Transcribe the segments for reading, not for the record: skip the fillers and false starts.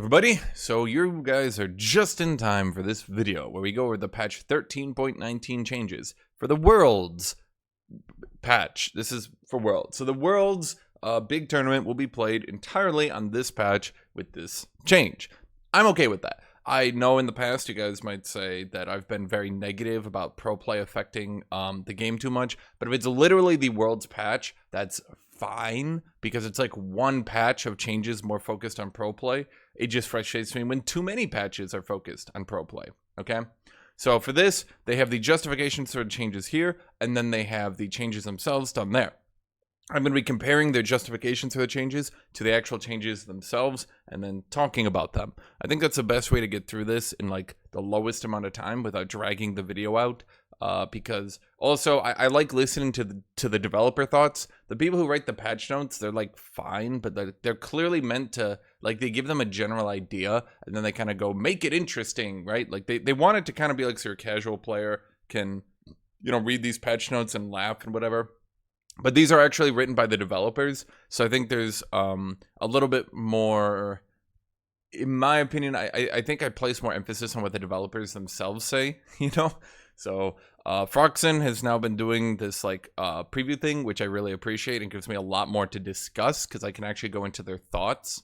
everybody, so you guys are just in time for this video where we go over the patch 13.19 changes for the Worlds patch. This is for Worlds. So the Worlds big tournament will be played entirely on this patch with this change. I'm okay with that. I know in the past you guys might say that I've been very negative about pro play affecting the game too much, but if it's literally the Worlds patch, that's fine, because it's like one patch of changes more focused on pro play. It just frustrates me when too many patches are focused on pro play. Okay, so for this, they have the justifications for the changes here, and then they have the changes themselves done there. I'm going to be comparing their justifications for the changes to the actual changes themselves and then talking about them. I think that's the best way to get through this in like the lowest amount of time without dragging the video out. Because also I like listening to the developer thoughts. The people who write the patch notes, they're like fine, but they're clearly meant to, like, they give them a general idea and then they kind of go make it interesting, right? Like they want it to kind of be like so your casual player can, you know, read these patch notes and laugh and whatever. But these are actually written by the developers, so I think there's a little bit more, in my opinion, I think I place more emphasis on what the developers themselves say, you know? So Froxen has now been doing this like preview thing, which I really appreciate, and gives me a lot more to discuss because I can actually go into their thoughts.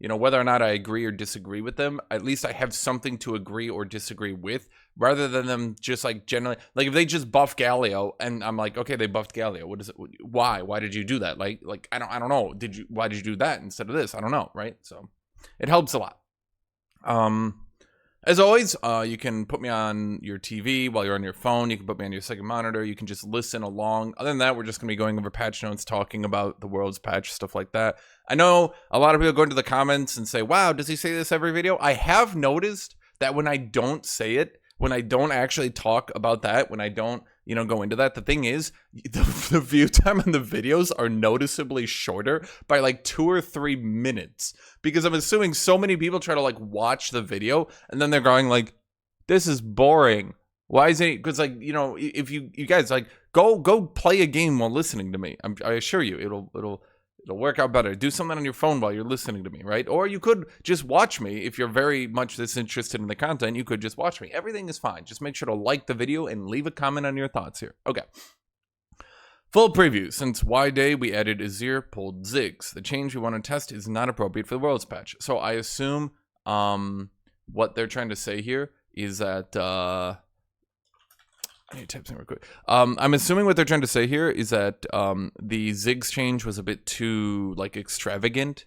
You know, whether or not I agree or disagree with them, at least I have something to agree or disagree with, rather than them just like generally, like if they just buff Galio and I'm like, okay, they buffed Galio. What is it? Why did you do that? Like I don't know. Why did you do that instead of this? I don't know. Right. So it helps a lot. As always, you can put me on your TV while you're on your phone. You can put me on your second monitor. You can just listen along. Other than that, we're just going to be going over patch notes, talking about the World's patch, stuff like that. I know a lot of people go into the comments and say, wow, does he say this every video? I have noticed that when I don't say it, when I don't actually talk about that, when I don't, you know, go into that, the thing is, the view time on the videos are noticeably shorter by like 2 or 3 minutes, because I'm assuming so many people try to like watch the video and then they're going like, this is boring. Why is it? Because like, you know, if you guys like go play a game while listening to me, I assure you it'll work out better. Do something on your phone while you're listening to me, right? Or you could just watch me. If you're very much this interested in the content, you could just watch me. Everything is fine. Just make sure to like the video and leave a comment on your thoughts here. Okay. Full preview. Since Y Day, we added Azir, pulled Ziggs. The change we want to test is not appropriate for the Worlds patch. So I assume what they're trying to say here is that... I need to type something real quick. I'm assuming what they're trying to say here is that the Ziggs change was a bit too like extravagant,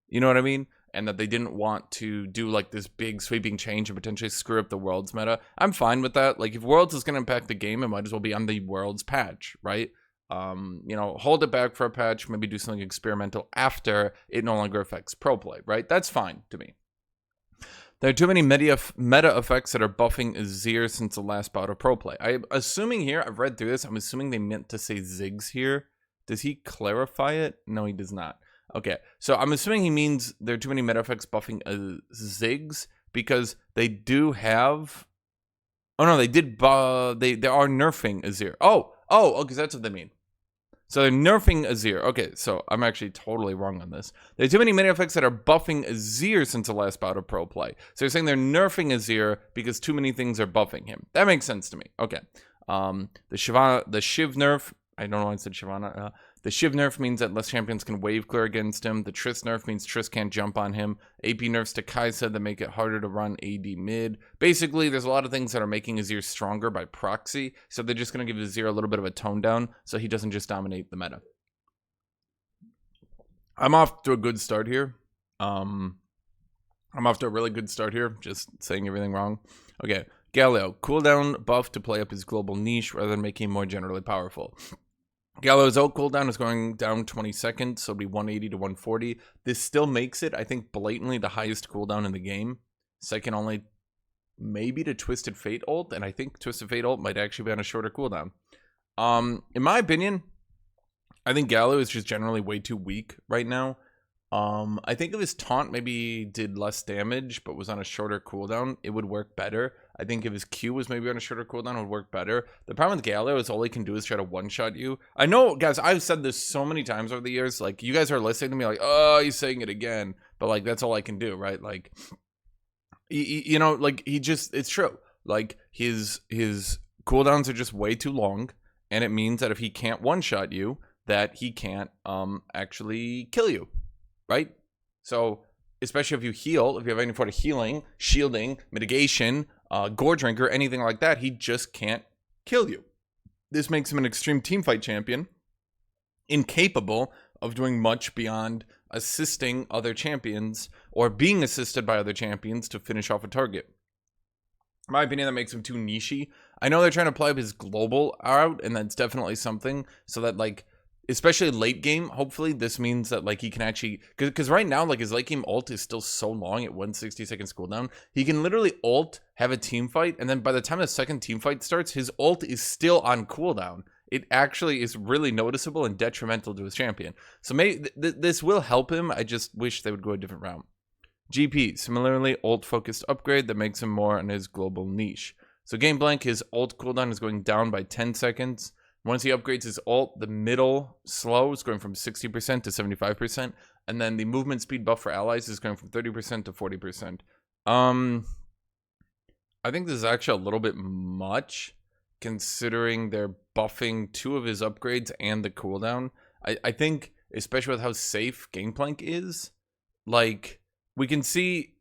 you know what I mean? And that they didn't want to do like this big sweeping change and potentially screw up the Worlds meta. I'm fine with that. Like if Worlds is going to impact the game, it might as well be on the Worlds patch, right? You know, hold it back for a patch, maybe do something experimental after it no longer affects pro play, right? That's fine to me. There are too many meta effects that are buffing Azir since the last bout of pro play. I'm assuming here, I've read through this, I'm assuming they meant to say Ziggs here. Does he clarify it? No, he does not. Okay, so I'm assuming he means there are too many meta effects buffing Ziggs, because they do have... Oh no, they did, they are nerfing Azir. Oh, because that's what they mean. So they're nerfing Azir. Okay, so I'm actually totally wrong on this. There are too many meta effects that are buffing Azir since the last bout of pro play. So you're saying they're nerfing Azir because too many things are buffing him. That makes sense to me. Okay. The Shiv nerf, I don't know why I said Shyvana. The Shiv nerf means that less champions can wave clear against him. The Triss nerf means Triss can't jump on him. AP nerfs to Kai'Sa that make it harder to run AD mid. Basically, there's a lot of things that are making Azir stronger by proxy, so they're just going to give Azir a little bit of a tone down so he doesn't just dominate the meta. I'm off to a good start here. I'm off to a really good start here, just saying everything wrong. Okay, Galio, cooldown buff to play up his global niche rather than making him more generally powerful. Galio's ult cooldown is going down 20 seconds, so it'll be 180 to 140. This still makes it, I think, blatantly the highest cooldown in the game. Second only maybe to Twisted Fate ult, and I think Twisted Fate ult might actually be on a shorter cooldown. In my opinion, I think Galio is just generally way too weak right now. I think if his taunt maybe did less damage but was on a shorter cooldown, it would work better. I think if his Q was maybe on a shorter cooldown, it would work better. The problem with Galio is all he can do is try to one-shot you. I know, guys, I've said this so many times over the years. Like, you guys are listening to me like, oh, he's saying it again. But, like, that's all I can do, right? Like, you know, like, it's true. Like, his cooldowns are just way too long. And it means that if he can't one-shot you, that he can't actually kill you, right? So, especially if you heal, if you have any sort of healing, shielding, mitigation, gore drinker, anything like that, he just can't kill you. This makes him an extreme teamfight champion, incapable of doing much beyond assisting other champions or being assisted by other champions to finish off a target. In my opinion, that makes him too nichey. I know they're trying to play up his global out, and that's definitely something, so that, like, especially late game, hopefully this means that, like, he can actually, because right now, like, his late game ult is still so long at 160 seconds cooldown. He can literally ult, have a team fight, and then by the time the second team fight starts, his ult is still on cooldown. It actually is really noticeable and detrimental to his champion. So maybe this will help him. I just wish they would go a different route. GP, similarly, ult-focused upgrade that makes him more on his global niche. So Gangplank, his ult cooldown is going down by 10 seconds. Once he upgrades his ult, the middle slow is going from 60% to 75%. And then the movement speed buff for allies is going from 30% to 40%. I think this is actually a little bit much, considering they're buffing 2 of his upgrades and the cooldown. I think, especially with how safe Gangplank is, like, we can see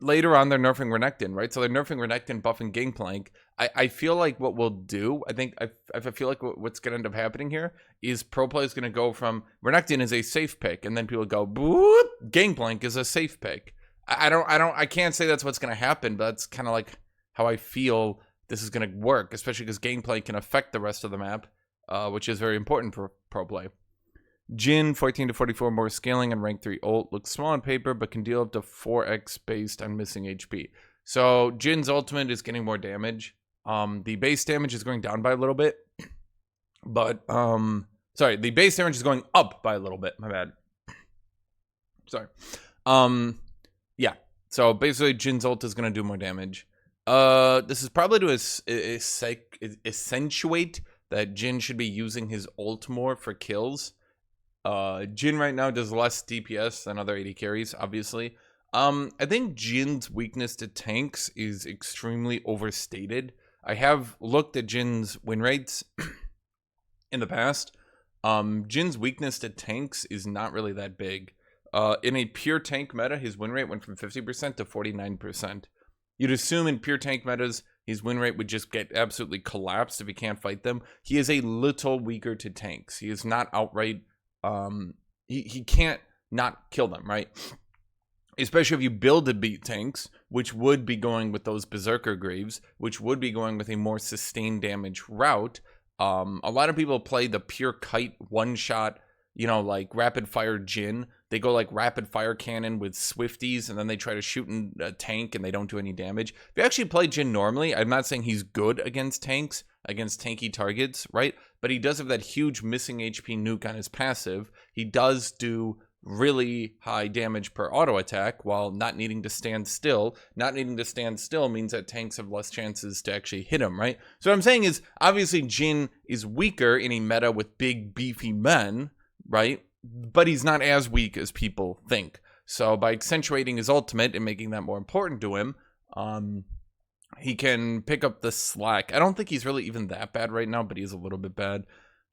later on they're nerfing Renekton, right? So they're nerfing Renekton, buffing Gangplank. I feel like what we'll do, I feel like what's going to end up happening here is pro play is going to go from Renekton is a safe pick, and then people go, boop, Gangplank is a safe pick. I can't say that's what's going to happen, but that's kind of like how I feel this is going to work, especially because Gangplank can affect the rest of the map, which is very important for pro play. Jhin, 14 to 44 more scaling and rank 3 ult. Looks small on paper, but can deal up to 4x based on missing HP. So Jin's ultimate is getting more damage. The base damage is going down by a little bit. But, sorry, the base damage is going up by a little bit. My bad. Sorry. Yeah. So basically, Jin's ult is going to do more damage. This is probably to accentuate that Jhin should be using his ult more for kills. Jhin right now does less DPS than other AD carries, obviously. I think Jin's weakness to tanks is extremely overstated. I have looked at Jin's win rates in the past. Jin's weakness to tanks is not really that big. In a pure tank meta, his win rate went from 50% to 49%. You'd assume in pure tank metas, his win rate would just get absolutely collapsed if he can't fight them. He is a little weaker to tanks. He is not outright... he can't not kill them, right? Especially if you build to beat tanks, which would be going with those Berserker Graves, which would be going with a more sustained damage route. A lot of people play the pure kite one-shot, you know, like rapid fire Jhin. They go like rapid fire cannon with Swifties, and then they try to shoot in a tank and they don't do any damage. If you actually play Jhin normally, I'm not saying he's good against tanks, against tanky targets, right? But he does have that huge missing HP nuke on his passive. He does do really high damage per auto attack while not needing to stand still. Not needing to stand still means that tanks have less chances to actually hit him, right? So what I'm saying is, obviously Jhin is weaker in a meta with big beefy men, right? But he's not as weak as people think. So by accentuating his ultimate and making that more important to him, he can pick up the slack. I don't think he's really even that bad right now, but he's a little bit bad.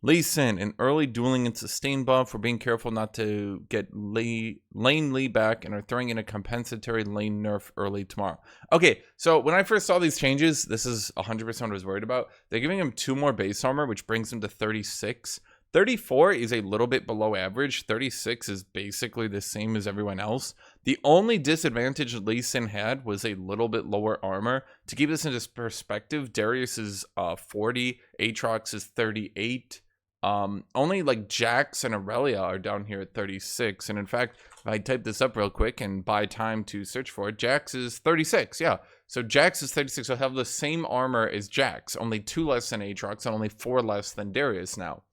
Lee Sin, an early dueling and sustain buff. We're being careful not to get lane Lee back and are throwing in a compensatory lane nerf early tomorrow. Okay, so when I first saw these changes, this is 100% what I was worried about. They're giving him 2 more base armor, which brings him to 36. 34 is a little bit below average. 36 is basically the same as everyone else. The only disadvantage Lee Sin had was a little bit lower armor. To keep this into perspective, Darius is 40, Aatrox is 38. Only like Jax and Aurelia are down here at 36. And in fact, if I type this up real quick and buy time to search for it, Jax is 36. Yeah. So Jax is 36. So he'll have the same armor as Jax, only 2 less than Aatrox and only 4 less than Darius now.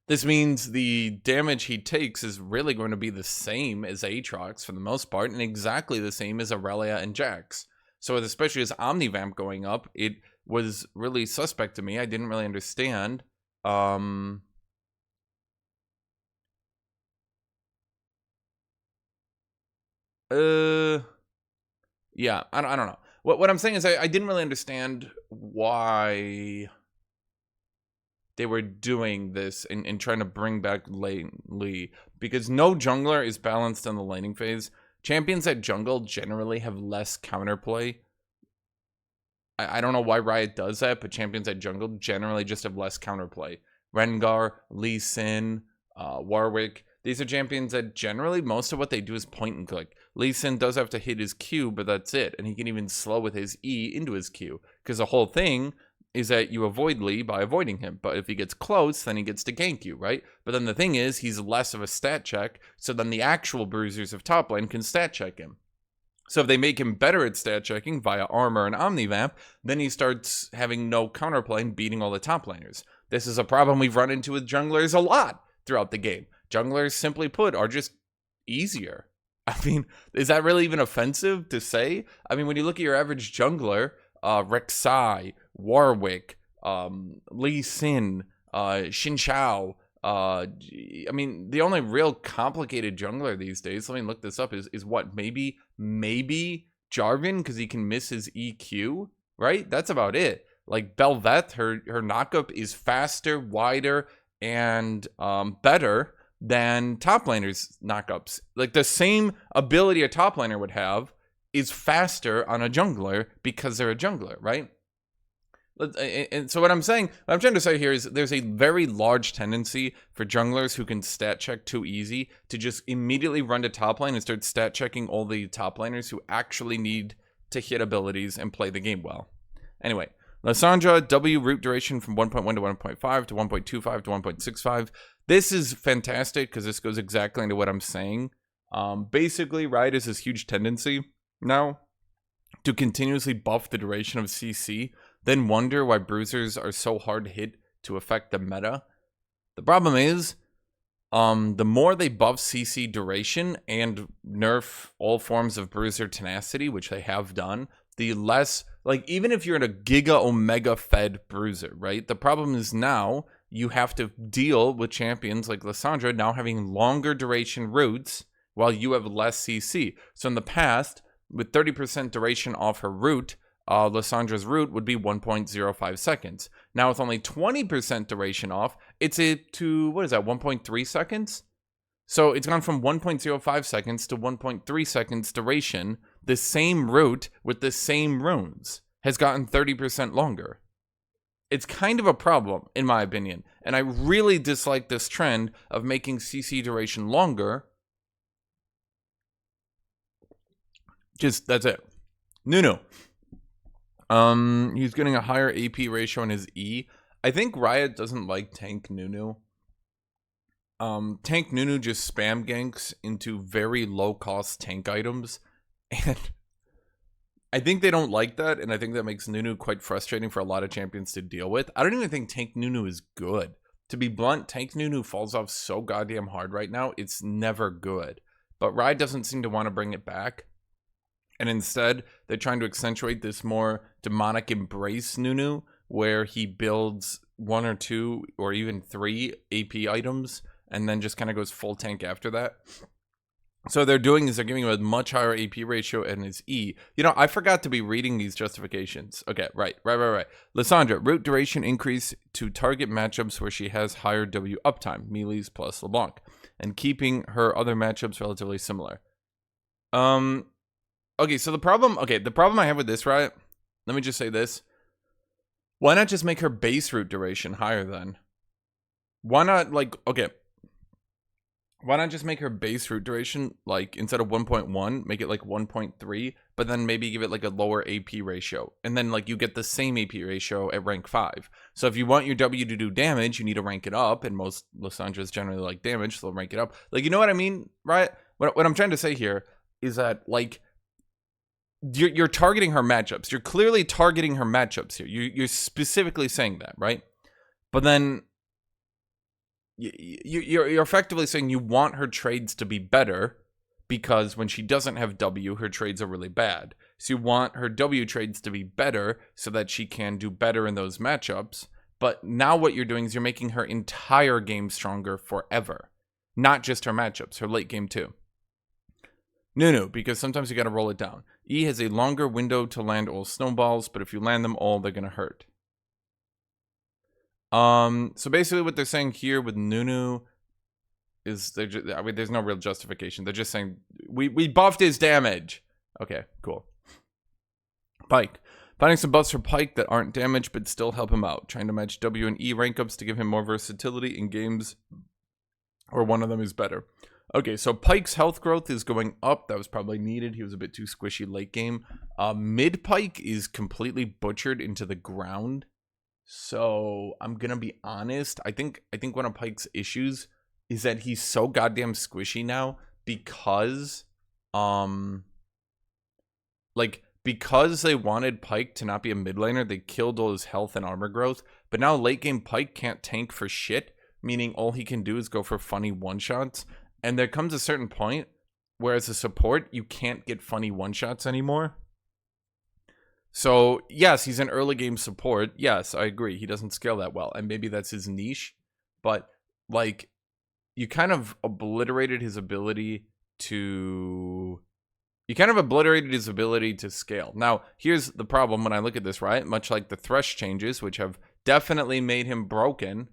This means the damage he takes is really going to be the same as Aatrox for the most part, and exactly the same as Aurelia and Jax. So especially as Omnivamp going up, it was really suspect to me. I didn't really understand. Yeah, I don't know. What I'm saying is I didn't really understand why they were doing this and trying to bring back lane Lee, because no jungler is balanced on the laning phase. Champions at jungle generally have less counterplay. I don't know why Riot does that, but champions at jungle generally just have less counterplay. Rengar, Lee Sin, Warwick. These are champions that generally most of what they do is point and click. Lee Sin does have to hit his Q, but that's it. And he can even slow with his E into his Q. Because the whole thing is that you avoid Lee by avoiding him. But if he gets close, then he gets to gank you, right? But then the thing is, he's less of a stat check. So then the actual bruisers of top lane can stat check him. So if they make him better at stat checking via armor and Omnivamp, then he starts having no counterplay and beating all the top laners. This is a problem we've run into with junglers a lot throughout the game. Junglers, simply put, are just easier. I mean, is that really even offensive to say? I mean, when you look at your average jungler, Rek'Sai, Warwick, Lee Sin, Xin Shao, I mean, the only real complicated jungler these days, let me look this up, is what, maybe Jarvan, because he can miss his EQ, right? That's about it. Like, Bel'Veth, her knockup is faster, wider, and better than top laners' knockups. Like, the same ability a top laner would have is faster on a jungler because they're a jungler, right? And so what I'm trying to say here is there's a very large tendency for junglers who can stat check too easy to just immediately run to top lane and start stat checking all the top laners who actually need to hit abilities and play the game well. Anyway, Lissandra, W root duration from 1.1 to 1.5 to 1.25 to 1.65. This is fantastic because this goes exactly into what I'm saying. Basically, Riot has this huge tendency now to continuously buff the duration of CC, then wonder why bruisers are so hard to hit to affect the meta. The problem is, the more they buff CC duration and nerf all forms of bruiser tenacity, which they have done, the less, like, even if you're in a Giga Omega fed bruiser, right? The problem is now you have to deal with champions like Lissandra now having longer duration roots while you have less CC. So in the past, with 30% duration off her root, Lissandra's root would be 1.05 seconds. Now with only 20% duration off, it's to, what is that, 1.3 seconds? So it's gone from 1.05 seconds to 1.3 seconds duration. The same root with the same runes has gotten 30% longer. It's kind of a problem, in my opinion. And I really dislike this trend of making CC duration longer. Just, that's it. Nunu. He's getting a higher AP ratio in his E. I think Riot doesn't like Tank Nunu. Tank Nunu just spam ganks into very low-cost tank items. And I think they don't like that, and I think that makes Nunu quite frustrating for a lot of champions to deal with. I don't even think Tank Nunu is good. To be blunt, Tank Nunu falls off so goddamn hard right now, it's never good. But Riot doesn't seem to want to bring it back. And instead, they're trying to accentuate this more demonic embrace Nunu, where he builds 1 or 2 or even 3 AP items, and then just kind of goes full tank after that. So what they're doing is they're giving him a much higher AP ratio and his E. You know, I forgot to be reading these justifications. Okay, right. Lissandra, root duration increase to target matchups where she has higher W uptime, melees plus LeBlanc, and keeping her other matchups relatively similar. Okay, so the problem I have with this, right? Let me just say this. Why not just make her base root duration higher then? Why not, like, okay. Why not just make her base root duration, like, instead of 1.1, make it like 1.3, but then maybe give it like a lower AP ratio. And then, like, you get the same AP ratio at rank 5. So if you want your W to do damage, you need to rank it up, and most Lissandras generally like damage, so they'll rank it up. Like, you know what I mean, right? What I'm trying to say here is that, like, you're targeting her matchups. You're clearly targeting her matchups here. You're specifically saying that, right? But then you're effectively saying you want her trades to be better, because when she doesn't have W, her trades are really bad. So you want her W trades to be better so that she can do better in those matchups. But now what you're doing is you're making her entire game stronger forever. Not just her matchups, her late game too. Nunu, because sometimes you gotta roll it down. E has a longer window to land all snowballs, but if you land them all, they're gonna hurt. So basically what they're saying here with Nunu is there's no real justification. They're just saying we buffed his damage. Okay, cool. Pyke. Finding some buffs for Pyke that aren't damage but still help him out. Trying to match W and E rank ups to give him more versatility in games where one of them is better. Okay, so Pyke's health growth is going up. That was probably needed. He was a bit too squishy late game. Mid Pyke is completely butchered into the ground. So I'm gonna be honest. I think one of Pyke's issues is that he's so goddamn squishy now because because they wanted Pyke to not be a mid laner, they killed all his health and armor growth. But now late game Pyke can't tank for shit, meaning all he can do is go for funny one-shots. And there comes a certain point where as a support, you can't get funny one-shots anymore. So, yes, he's an early game support. Yes, I agree. He doesn't scale that well. And maybe that's his niche. But, like, you kind of obliterated his ability to... scale. Now, here's the problem when I look at this, right? Much like the Thresh changes, which have definitely made him broken.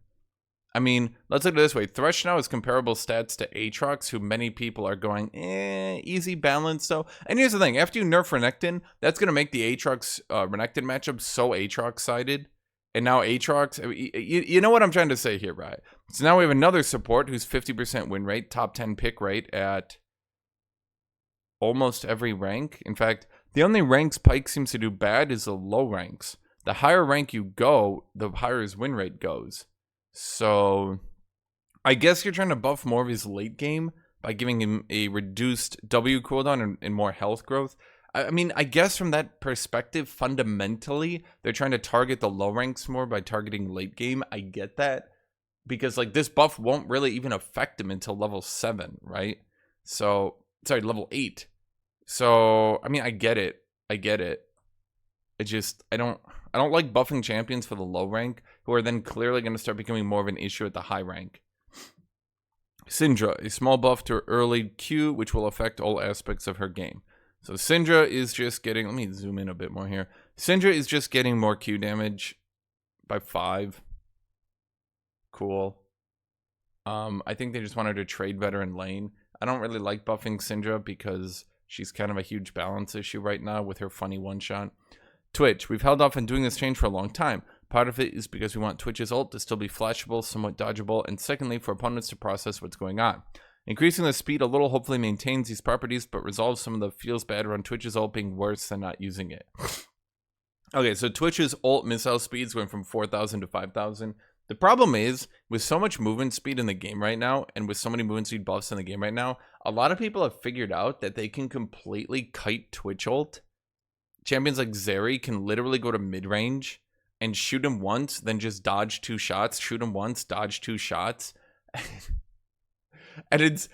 I mean, let's look at it this way. Thresh now has comparable stats to Aatrox, who many people are going, easy balance, though. And here's the thing. After you nerf Renekton, that's going to make the Aatrox Renekton matchup so Aatrox-sided. And now Aatrox, you know what I'm trying to say here, right? So now we have another support who's 50% win rate, top 10 pick rate at almost every rank. In fact, the only ranks Pyke seems to do bad is the low ranks. The higher rank you go, the higher his win rate goes. So, I guess you're trying to buff more of his late game by giving him a reduced W cooldown and more health growth. I mean, I guess from that perspective, fundamentally, they're trying to target the low ranks more by targeting late game. I get that. Because, like, this buff won't really even affect him until level 7, right? So, sorry, level 8. So, I mean, I get it. It just, I don't like buffing champions for the low rank, who are then clearly going to start becoming more of an issue at the high rank. Syndra, a small buff to her early Q, which will affect all aspects of her game. So Syndra is just getting, let me zoom in a bit more here. Syndra is just getting more Q damage by 5. Cool. I think they just wanted to trade better in lane. I don't really like buffing Syndra because she's kind of a huge balance issue right now with her funny one-shot. Twitch, we've held off on doing this change for a long time. Part of it is because we want Twitch's ult to still be flashable, somewhat dodgeable, and secondly, for opponents to process what's going on. Increasing the speed a little hopefully maintains these properties, but resolves some of the feels bad around Twitch's ult being worse than not using it. Okay, so Twitch's ult missile speeds went from 4,000 to 5,000. The problem is, with so much movement speed in the game right now, and with so many movement speed buffs in the game right now, a lot of people have figured out that they can completely kite Twitch ult. Champions like Zeri can literally go to mid-range and shoot him once, then just dodge 2 shots, shoot him once, dodge 2 shots. And it's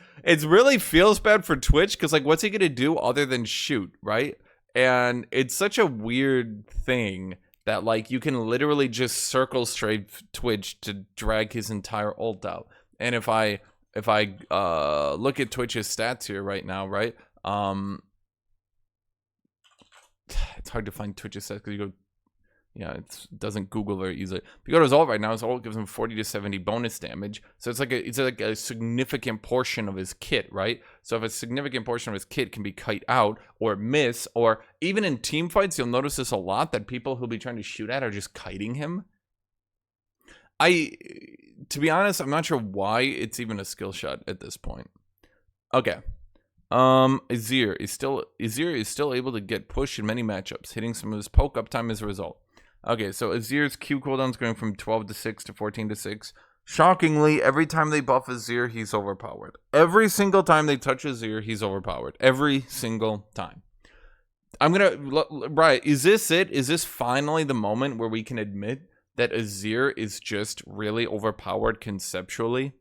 really feels bad for Twitch, because, like, what's he going to do other than shoot, right? And it's such a weird thing that, like, you can literally just circle strafe Twitch to drag his entire ult out. And if I look at Twitch's stats here right now, right? It's hard to find Twitch's stats because you go, yeah, it doesn't Google very easily. If you go to his ult right now, his ult gives him 40 to 70 bonus damage. So it's like a significant portion of his kit, right? So if a significant portion of his kit can be kite out or miss, or even in team fights, you'll notice this a lot, that people who'll be trying to shoot at are just kiting him. To be honest, I'm not sure why it's even a skill shot at this point. Okay. Azir is still able to get pushed in many matchups, hitting some of his poke uptime as a result. Okay, so Azir's Q cooldown is going from 12 to 6 to 14 to 6. Shockingly, every time they buff Azir, he's overpowered. Every single time they touch Azir, he's overpowered. Every single time. Right, is this it? Is this finally the moment where we can admit that Azir is just really overpowered conceptually?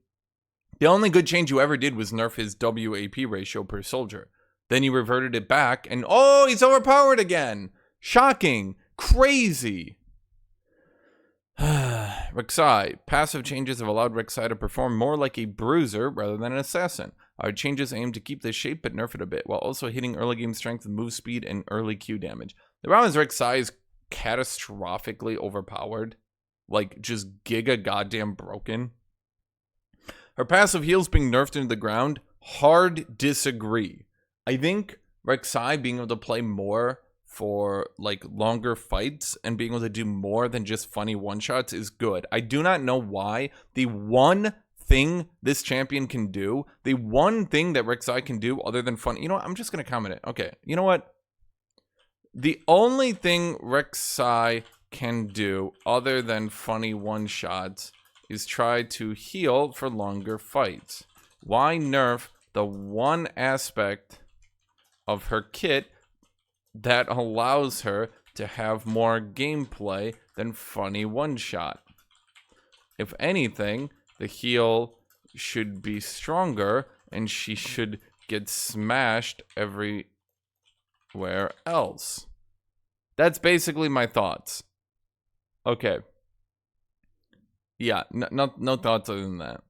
The only good change you ever did was nerf his WAP ratio per soldier. Then you reverted it back, and oh, he's overpowered again. Shocking. Crazy. Rek'Sai. Passive changes have allowed Rek'Sai to perform more like a bruiser rather than an assassin. Our changes aim to keep this shape but nerf it a bit, while also hitting early game strength with move speed and early Q damage. The problem is Rek'Sai is catastrophically overpowered. Like, just giga goddamn broken. Her passive heals being nerfed into the ground. Hard disagree. I think Rek'Sai being able to play more for like longer fights and being able to do more than just funny one-shots is good. I do not know why. The one thing this champion can do, the one thing that Rek'Sai can do other than fun, you know what, I'm just going to comment it. Okay, you know what? The only thing Rek'Sai can do other than funny one-shots is try to heal for longer fights. Why nerf the one aspect of her kit that allows her to have more gameplay than funny one-shot? If anything, the heal should be stronger and she should get smashed everywhere else. That's basically my thoughts. Okay. Yeah, no thoughts other than that.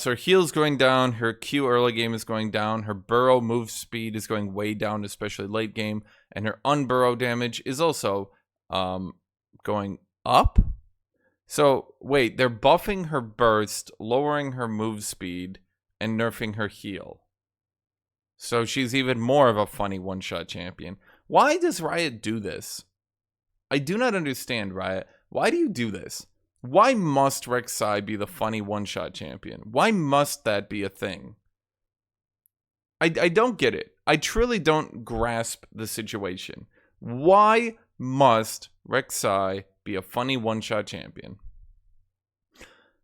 So her heal's going down, her Q early game is going down, her burrow move speed is going way down, especially late game, and her unburrow damage is also going up. So wait, they're buffing her burst, lowering her move speed, and nerfing her heal. So she's even more of a funny one-shot champion. Why does Riot do this? I do not understand, Riot. Why do you do this? Why must Rek'Sai be the funny one-shot champion? Why must that be a thing? I don't get it. I truly don't grasp the situation. Why must Rek'Sai be a funny one-shot champion?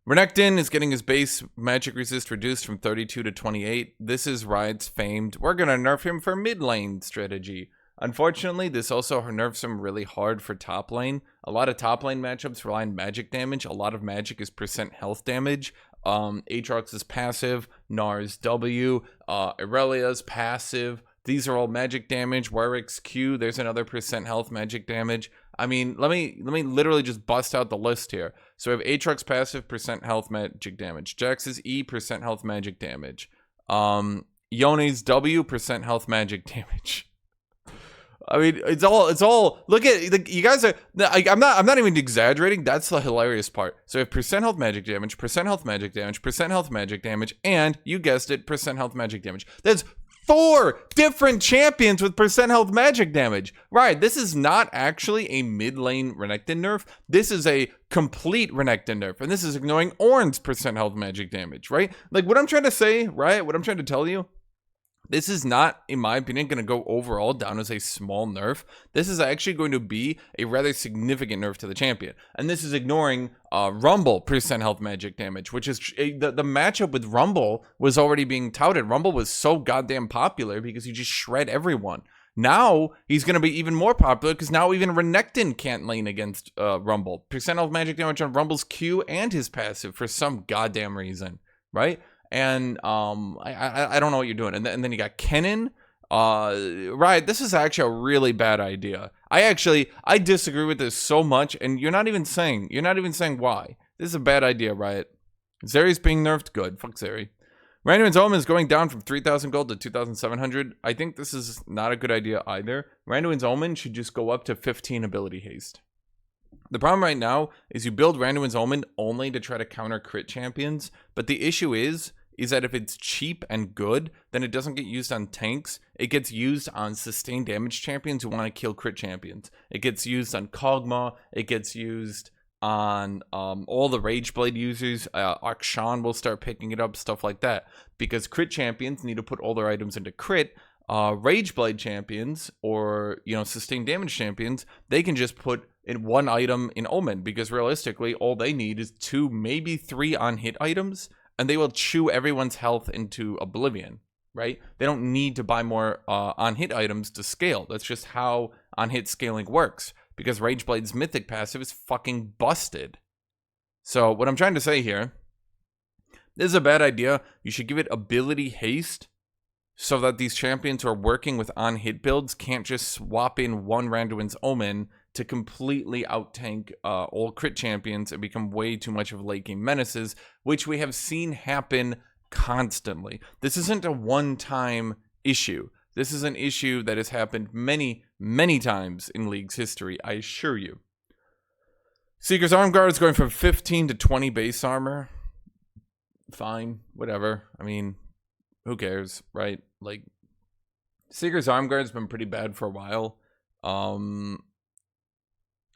Renekton is getting his base magic resist reduced from 32 to 28. This is Riot's famed, we're gonna nerf him for mid lane strategy. Unfortunately, this also nerfs him really hard for top lane. A lot of top lane matchups rely on magic damage. A lot of magic is percent health damage. Aatrox is passive, Nar's W, Irelia's passive. These are all magic damage. Warwick's Q, there's another percent health magic damage. I mean, let me literally just bust out the list here. So we have Aatrox passive, percent health magic damage. Jax's E, percent health magic damage. Yone's W, percent health magic damage. I mean, it's all. Look at you guys are. I'm not even exaggerating. That's the hilarious part. So we have percent health magic damage, percent health magic damage, percent health magic damage, and you guessed it, percent health magic damage. That's 4 different champions with percent health magic damage. Right, this is not actually a mid lane Renekton nerf. This is a complete Renekton nerf, and this is ignoring Ornn's percent health magic damage. Right, like what I'm trying to say. Right, what I'm trying to tell you. This is not, in my opinion, going to go overall down as a small nerf. This is actually going to be a rather significant nerf to the champion. And this is ignoring Rumble percent health magic damage, which is the matchup with Rumble was already being touted. Rumble was so goddamn popular because you just shred everyone. Now he's going to be even more popular because now even Renekton can't lane against Rumble. Percent health magic damage on Rumble's Q and his passive for some goddamn reason, right? And I don't know what you're doing. And then you got Kennen. Right, this is actually a really bad idea. I disagree with this so much, and you're not even saying why. This is a bad idea, Riot. Zeri's being nerfed. Good. Fuck Zeri. Randuin's Omen is going down from 3,000 gold to 2,700. I think this is not a good idea either. Randuin's Omen should just go up to 15 ability haste. The problem right now is you build Randuin's Omen only to try to counter crit champions, but the issue is that if it's cheap and good, then it doesn't get used on tanks. It gets used on sustained damage champions who want to kill crit champions. It gets used on Kog'Maw. It gets used on all the Rageblade users. Akshan will start picking it up, stuff like that. Because crit champions need to put all their items into crit. Rageblade champions or, sustained damage champions, they can just put in one item in Omen, because realistically, all they need is 2, maybe 3 on-hit items, and they will chew everyone's health into oblivion, right? They don't need to buy more on-hit items to scale. That's just how on-hit scaling works, because Rageblade's mythic passive is fucking busted. So what I'm trying to say here, This is a bad idea. You should give it ability haste so that these champions who are working with on-hit builds can't just swap in one Randuin's Omen to completely out-tank old crit champions and become way too much of late-game menaces, which we have seen happen constantly. This isn't a one-time issue. This is an issue that has happened many, many times in League's history, I assure you. Seeker's Armguard is going from 15 to 20 base armor. Fine, whatever. I mean, who cares, right? Like, Seeker's Armguard's been pretty bad for a while.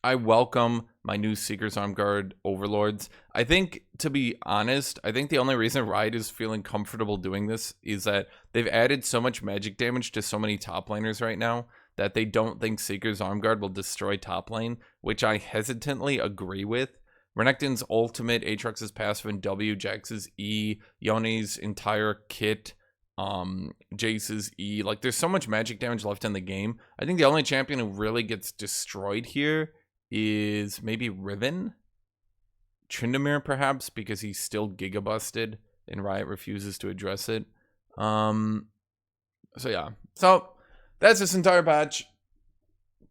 I welcome my new Seeker's Armguard overlords. I think, to be honest, I think the only reason Riot is feeling comfortable doing this is that they've added so much magic damage to so many top laners right now that they don't think Seeker's Armguard will destroy top lane, which I hesitantly agree with. Renekton's ultimate, Aatrox's passive, and W, Jax's E, Yone's entire kit, Jace's E. Like, there's so much magic damage left in the game. I think the only champion who really gets destroyed here is maybe Riven? Tryndamere, perhaps, because he's still Giga busted and Riot refuses to address it. So, yeah. So, that's this entire patch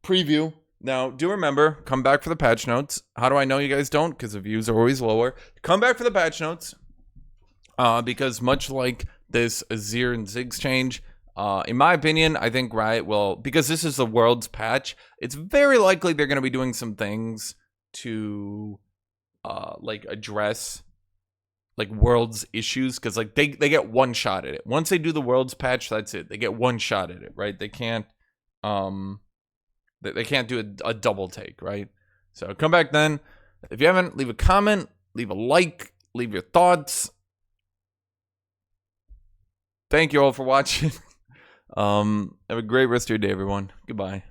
preview. Now, do remember, come back for the patch notes. How do I know you guys don't? Because the views are always lower. Come back for the patch notes. Because much like this Azir and Ziggs change, in my opinion, I think Riot will, because this is the world's patch, it's very likely they're going to be doing some things to, like, address, like, world's issues, because, like, they get one shot at it. Once they do the world's patch, that's it. They get one shot at it, right? They can't, they can't do a double take, right? So come back then. If you haven't, leave a comment, leave a like, leave your thoughts. Thank you all for watching. Have a great rest of your day, everyone. Goodbye.